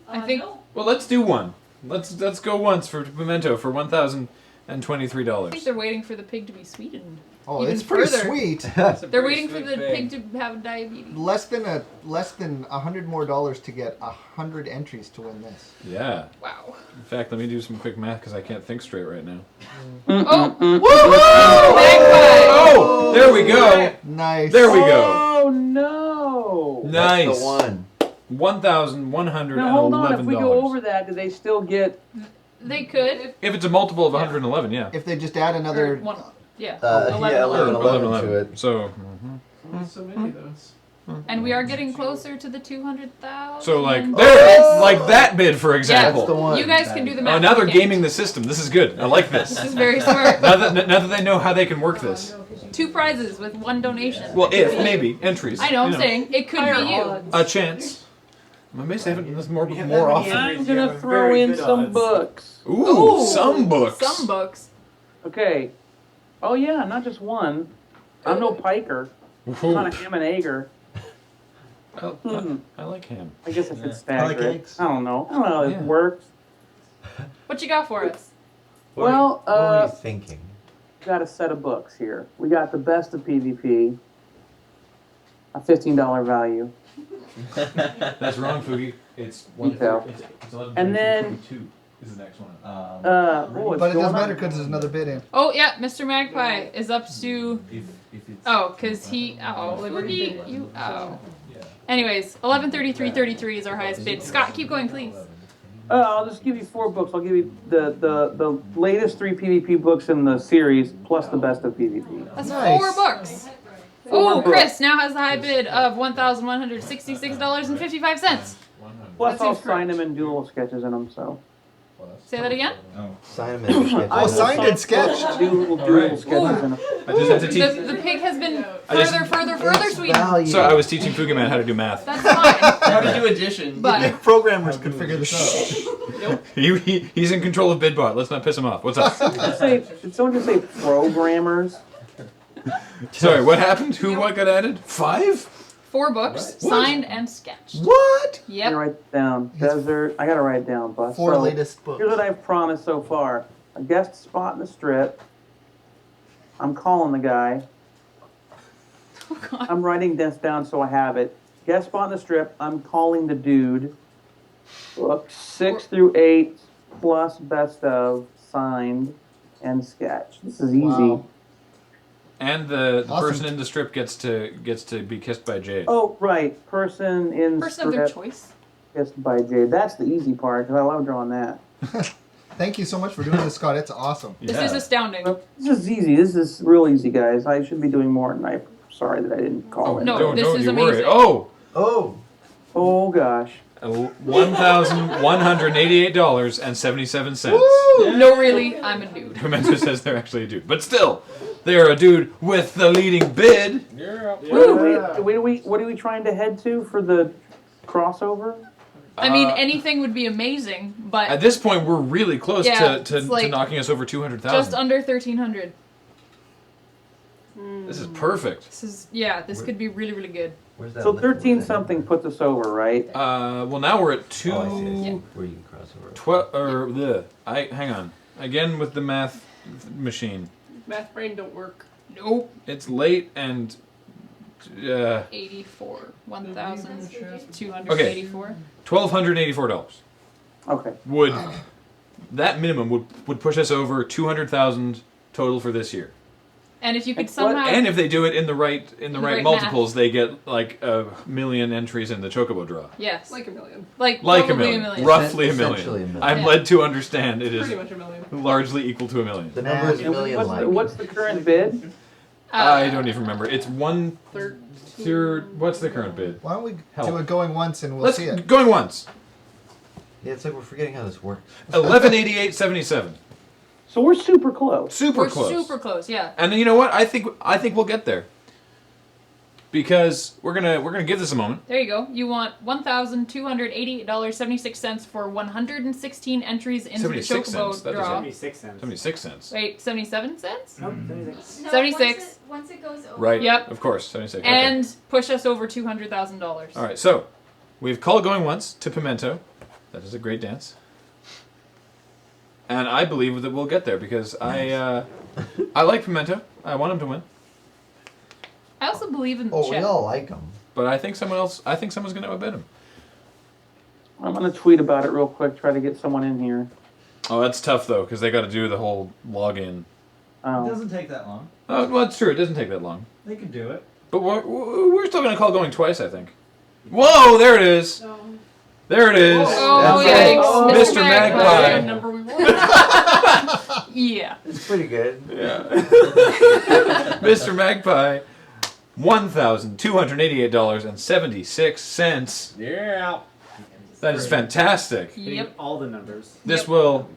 I think. Well, let's do one. Let's go once for pimento for $1,023. I think they're waiting for the pig to be sweetened. Oh, Even it's pretty further. sweet. They're waiting for the pig to have diabetes. less than $100 more to get 100 entries to win this. Yeah. Wow. In fact, let me do some quick math because I can't think straight right now. Oh! Woohoo! Oh, there we go. Nice. There we go. Oh no! Nice. That's the one. $1,111. Now hold on. If we go over that, do they still get? They could. If it's a multiple of 111, yeah. If they just add Or another... one. Yeah. 11 to it. So, So many of those. And we are getting closer to the 200,000. so like there, like that bid, for example. That's the one. You guys can do the Oh, math. now they're We can't. gaming the system. This is good. I like this. This is very smart. now that they know how they can work this. 2 prizes with 1 donation. Well, if maybe entries. I know. I'm you saying it could be you. a chance. I'm amazed they haven't done this more You have more that many often. entries, I'm you gonna have throw very in good some odds. Ooh, books. some books. Some books. Okay. Oh yeah, not just one. I'm no piker. I'm Ooh. not a ham and egger. I like ham. I guess I could I stagger like it. eggs. I don't know. I don't know how Yeah. it works. What you got for us? Well, what were you thinking? got a set of books here. We got the best of PvP, a $15 value. That's wrong, Fugi. It's Detail. It's 11. And then- 2 is the next one. Oh, it's But it going doesn't up. matter because there's another bid in. Oh yeah, Mr. Magpie is up to. If it's Oh, cause he. Oh, Boogie, you. Oh. Anyways, 1133.33 is our highest bid. Scott, keep going, please. I'll just give you 4 books. I'll give you the latest 3 PvP books in the series, plus the best of PvP. That's Nice. 4 books. 4 Oh, books. Chris now has the high bid of $1,166.55. Plus, That I'll seems sign correct. them in dual sketches in them, so. Say that again. Sign them in. Sketch. Oh, signed and sketched. Dual right. sketches in them. I just had to teach. The pig has been I just- further sweetened. Value. So I was teaching Fugiman how to do math. That's fine. How to do addition. But Programmers could figure this out. He's in control of Bidbot. Let's not piss him off. What's up? Did someone just say programmers? Sorry, what happened? What got added? 5? 4 books, signed and sketched. What? I Yep. write it down. Desert. I gotta write it down, Bus. 4 So, latest books. here's what I've promised so far: a guest spot in the strip. I'm calling the guy. Oh, God. I'm writing this down so I have it. Guest spot in the strip. I'm calling the dude. Book 6 through 8 plus best of signed and sketch. This is easy. Wow. And the Awesome. person in the strip gets to be kissed by Jade. Oh right, person in Person of their strip choice. kissed by Jade. That's the easy part because I love drawing that. Thank you so much for doing this, Scott. It's awesome. This is astounding. This is easy. This is real easy, guys. I should be doing more, and I'm sorry that I didn't call it. No, Don't this is you worry. amazing. Oh, Oh. Oh gosh. $1,188.77. No, really, I'm a dude. Pimento says they're actually a dude, but still, they're a dude with the leading bid. What are we trying to head to for the crossover? I mean, anything would be amazing, At but this point, we're really close Yeah, to it's like knocking us over 200,000. just under 1,300. This is perfect. This could be really, really good. Where's that So list? 13 something puts us over, right? Well, now we're at 2. Oh, I see. I see. Yeah. Where you can cross over. Hang on. Again with the math machine. Math brain don't work. Nope. It's late and 84. 1,284. $1,284. Okay. Would that minimum would push us over 200,000 total for this year? And if you could Like what? somehow. And if they do it in the right right multiples, they get like 1 million entries in the Chocobo draw. Yes. Like a million. Like Like a probably million, roughly a Essentially million. a million. I'm Yeah. led to understand it is Pretty much a million. largely equal to a million. The number is a And million like. what's the current bid? I don't even remember. It's 1/3. What's the current bid? Why don't we Help. do it going once and we'll Let's see it. going once. Yeah, it's like we're forgetting how this works. 1188.77. So we're super close. Super We're close. super close, yeah. And you know what? I think we'll get there. because we're gonna give this a moment. There you go. You want $1,288.76 for 116 entries into the 76 cents. Chocobo That is draw. 76 cents. 76 cents. Wait, 77 cents? Nope, 76. No, 76. Once it goes over. Right. Yep. Of course, 76. Okay. And push us over $200,000. All right. So we've called going once to Pimento. That is a great dance. And I believe that we'll get there because I like Pimento. I want him to win. I also believe in the Oh, we chat. all like them. But I think someone's going to outbid him. I'm gonna tweet about it real quick. Try to get someone in here. Oh, that's tough though because they got to do the whole login. It Oh, doesn't take that long. Oh, well, it's true. It doesn't take that long. They can do it. But we're still going to call going twice, I think. Whoa, there it is. There it is. Oh, That's yikes. right. Mr. Magpie. Number we want. Yeah. It's pretty good. Yeah. Mr. Magpie, $1,288.76. Yeah. That is fantastic. Yep. All the numbers. This Yep. will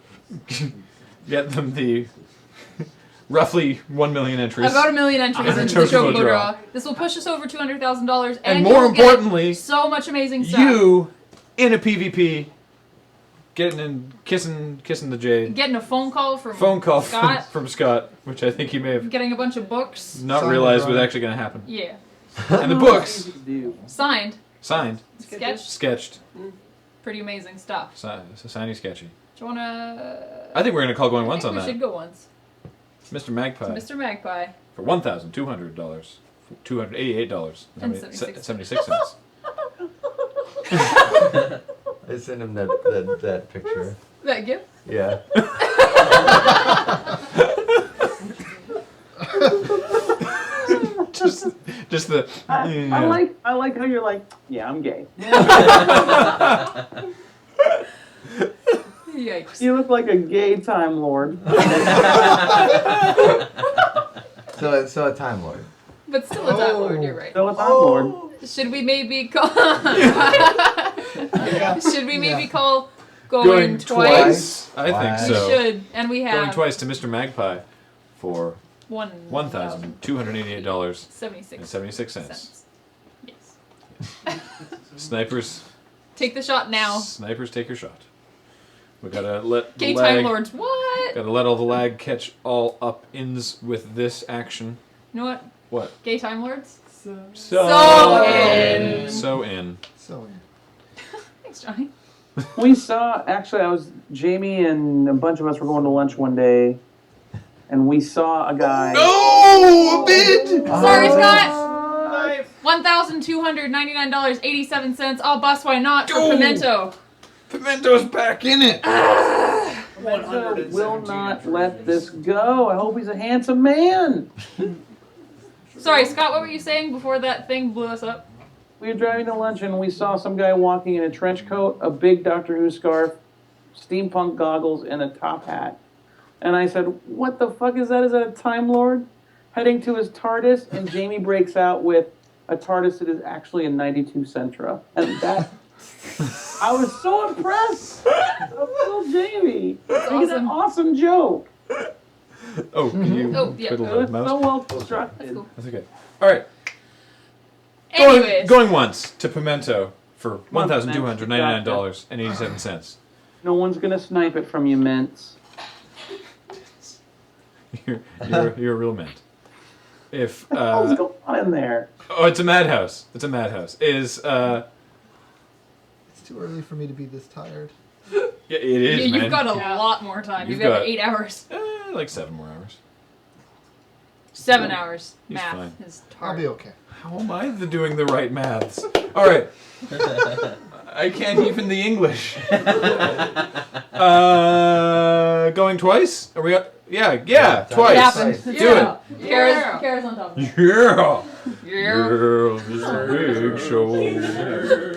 get them the roughly 1 million entries. About 1 million entries And into the the Chocobo Chocobo draw. draw. This will push us over $200,000, And you more will get importantly, so much amazing stuff. you in a PvP getting and kissing the Jade. Getting a phone call from Scott. From Scott, which I think he may have Getting a bunch of books. not Signed realized was drawing. actually going to happen. Yeah. And the books Signed. signed, Sketched. sketched, Pretty amazing stuff. signy sketchy. Do you wanna? I think we're going to call going I once think on we that. should go once. Mr. Magpie Mr. Magpie. for $1,200, $288.76. I sent him that picture. That gift? Yeah. just the. I like how you're like, yeah, I'm gay. Yikes. You look like a gay time lord. So a Time Lord. But still a Time Lord, you're right. So a time lord. Should we maybe call? Should we maybe call going twice? I think Twice. We so. should, and we have Going twice to Mr. Magpie for $1,276. $1,288.76. Yes. Snipers, Take the shot now. snipers, take your shot. We gotta let Gay the Time lag. Lords, what? Gotta let all the lag catch all up ins with this action. You know what? What? Gay Time Lords? So in. So in. So Thanks, Johnny. We saw, actually, Jamie and a bunch of us were going to lunch one day, and we saw a guy. No! A bid! Sorry, Scott! $1,299.87. I'll bust why not for Oh. Pimento. Pimento's back in it! Pimento will not let this go. I hope he's a handsome man. Sorry, Scott, what were you saying before that thing blew us up? We were driving to lunch and we saw some guy walking in a trench coat, a big Doctor Who scarf, steampunk goggles, and a top hat. And I said, "What the fuck is that? Is that a Time Lord?" Heading to his TARDIS, and Jamie breaks out with a TARDIS that is actually a 92 Sentra. And that, I was so impressed of little Jamie. Making an awesome joke. Oh, can you Oh, yeah. twiddle It the was mouse? so well That's constructed. cool. That's okay. Alright. Anyways. Going once to Pimento for $1,299.87. No one's gonna snipe it from you, Mints. You're a real mint. If What the hell's going on in there? oh, it's a madhouse. It's a madhouse. it's too early for me to be this tired. Yeah, it is, Yeah, man. you've got a lot more time. You've You've got got- 8 hours. Like 7 more hours. 7 hours. He's Math fine. is I'll hard. be okay. How am I doing the right maths? All right. I can't even the English. Going twice? Are we? Yeah, twice. It happened. Do Yeah. it. Kara's on top of it. Yeah. Yeah. It's the big show.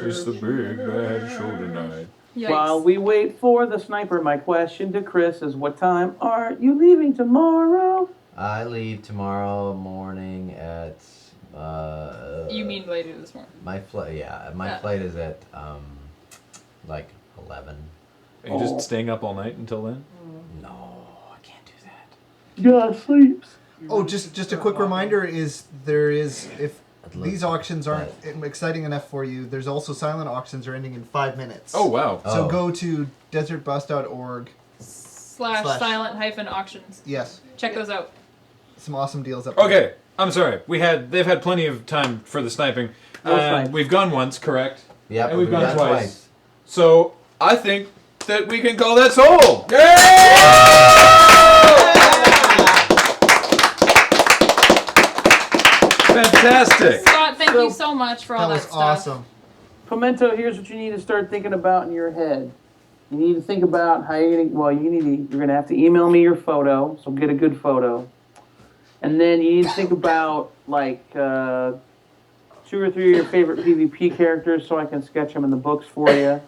It's the big bad show tonight. Yikes. While we wait for the sniper, my question to Chris is, what time are you leaving tomorrow? I leave tomorrow morning at. You mean later this morning? My flight? Yeah, my flight is at like 11. Are you just staying up all night until then? No, I can't do that. Yeah, sleeps. Oh, just a quick reminder is if These auctions aren't exciting enough for you. There's also silent auctions are ending in 5 minutes. Oh wow. So go to desertbus.org. / silent-auctions. Yes. Check those out. Some awesome deals up there. Okay, I'm sorry. They've had plenty of time for the sniping. We've gone once, correct? Yeah, and we've gone twice. So I think that we can call that sold. Fantastic. Scott, thank you so much for all that That was stuff. awesome. Pimento, here's what you need to start thinking about in your head. You need to think about how you're gonna. Well, you're gonna have to email me your photo, so get a good photo, and then you need to think about like 2 or 3 of your favorite PvP characters, so I can sketch them in the books for you,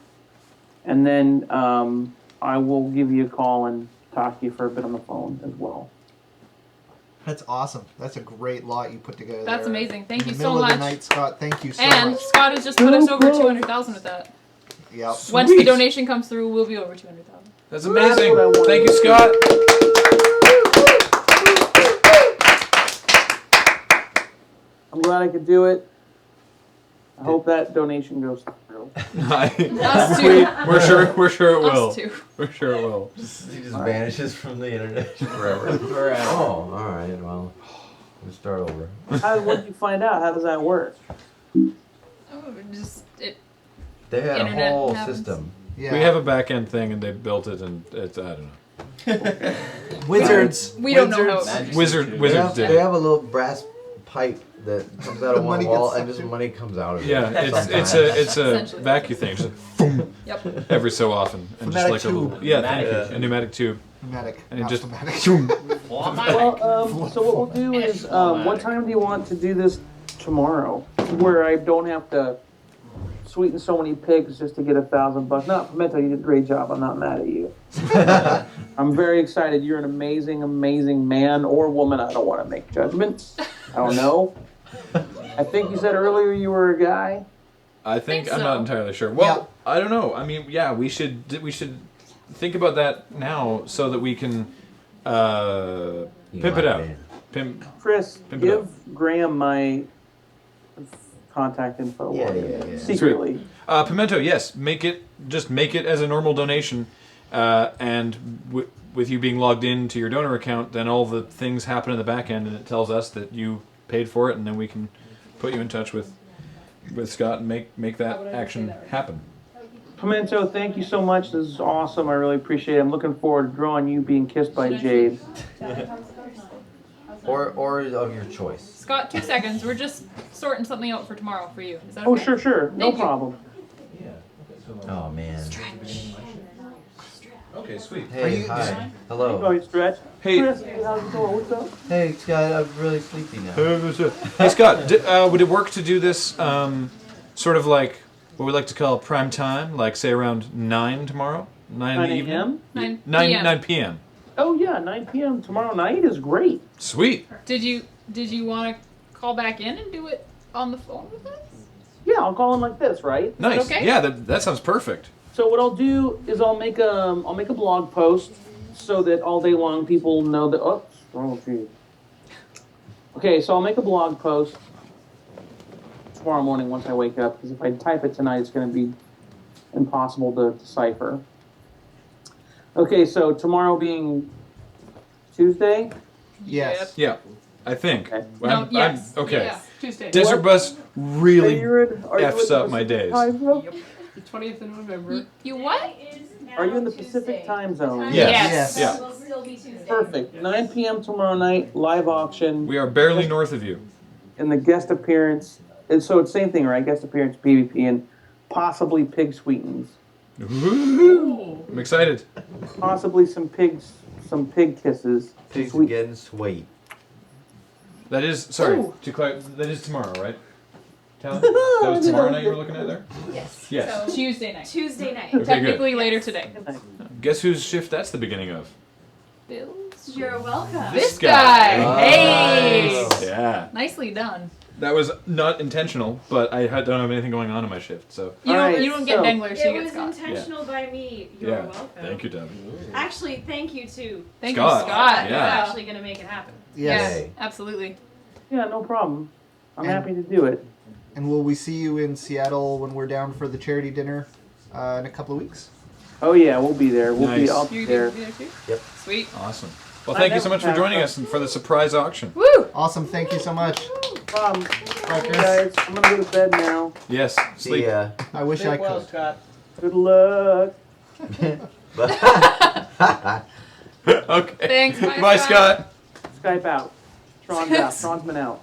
and then I will give you a call and talk to you for a bit on the phone as well. That's awesome. That's a great lot you put together. That's there. amazing. Thank you In the so middle much. of the night, Scott. Thank you so And much. Scott has just put us over 200,000 with that. Yep. Once the donation comes through, we'll be over 200,000. That's amazing. Thank you, Scott. I'm glad I could do it. I hope that donation goes through. Us too. We're sure it will. Us too. We're sure it will. He just vanishes from the internet forever. Oh, all right. Well, we'll start over. What did you find out? How does that work? They had a Internet whole happens. system. Yeah. We have a back end thing, and they built it, and it's I don't know. Wizards. We don't know how it Magic works. They Wizards have, did they it. have a little brass pipe that comes out of The one money wall, gets and just money comes out of it. Yeah, it's sometimes. a Essentially. vacuum thing, just boom, Yep. every so often, and just Pneumatic like a little tube. a pneumatic tube, Pneumatic. and it not just pneumatic. boom. Well, so what we'll do is, what time do you want to do this tomorrow? Where I don't have to sweeten so many pigs just to get $1,000. No, Pimento, you did a great job. I'm not mad at you. I'm very excited. You're an amazing, amazing man or woman. I don't want to make judgments. I don't know. I think you said earlier you were a guy. I think Think I'm so. not entirely sure. Well, I don't know. I mean, yeah, we should think about that now so that we can pimp it out. Pimp. Chris, Pimp it give Graham my contact info. Yeah. Secretly. Pimento, yes, make it as a normal donation, and with you being logged into your donor account, then all the things happen in the back end, and it tells us that you paid for it, and then we can put you in touch with Scott and make that action happen. Pimento, thank you so much. This is awesome. I really appreciate it. I'm looking forward to drawing you being kissed by Jade. Or of your choice. Scott, 2 seconds. We're just sorting something out for tomorrow for you. Is that Oh, okay? sure. No Thank you. problem. Oh man. Okay, sweet. Hey, hi. How you Hello. going, Stretch? Hey. Chris, how's it going? What's up? Hey, Scott. I'm really sleepy now. Hey Scott, would it work to do this sort of like what we like to call prime time, like say around 9 tomorrow? 9 in the 9 evening? a.m.? 9 p.m. 9 p.m. Oh, yeah, 9 p.m. tomorrow night is great. Sweet. Did you want to call back in and do it on the phone with us? Yeah, I'll call him like this, right? Nice. okay? Yeah, that sounds perfect. So what I'll do is I'll make a blog post so that all day long people know that. Oh, gee. Okay, so I'll make a blog post tomorrow morning once I wake up, because if I type it tonight, it's going to be impossible to decipher. Okay, so tomorrow being Tuesday. Yes. Yeah, I think. Okay. No, yes. Okay. Yes. Tuesday. Desert What? Bus really Are you F's in the up my Pacific days. time zone? The 20th of November. You what? Are you in the Pacific time zone? Yes. Yes. Yeah. Will still be Tuesday. Perfect. 9 p.m. tomorrow night, live auction. We are barely north of you. And the guest appearance, and so it's same thing, right? Guest appearance, PvP, and possibly pig sweetens. Ooh. I'm excited. Possibly some pig kisses. Pigs Sweet. getting sweet. That is to clarify. That is tomorrow, right? That was tomorrow night you were looking at there. Yes. Yes. So, Tuesday night. Tuesday night. Okay, Technically later today. Guess whose shift that's the beginning of? Bill's. You're welcome. This guy. Nice. Hey. Yeah. Nicely done. That was not intentional, but I don't have anything going on in my shift, so. You Alright, don't get so- Dangler, so you It get was Scott. intentional by me. You're Yeah. welcome. Thank you, Debbie. Actually, thank you too. Scott. you, Scott. Yeah. You're actually gonna make it happen. Yes. Yes, absolutely. Yeah, no problem. I'm happy to do it. And will we see you in Seattle when we're down for the charity dinner in a couple of weeks? Oh yeah, we'll be there. We'll be Nice. up You there. be there too? Yep. Sweet. Awesome. Well, thank you so much for joining us and for the surprise auction. Woo! Awesome. Thank you so much. Bye, Chris. guys. I'm gonna go to bed now. Yes. See Sleep. ya. I wish I could. Scott. Good luck. Okay. Thanks. Bye, Scott. Skype out. Tron's out. Tron's been out.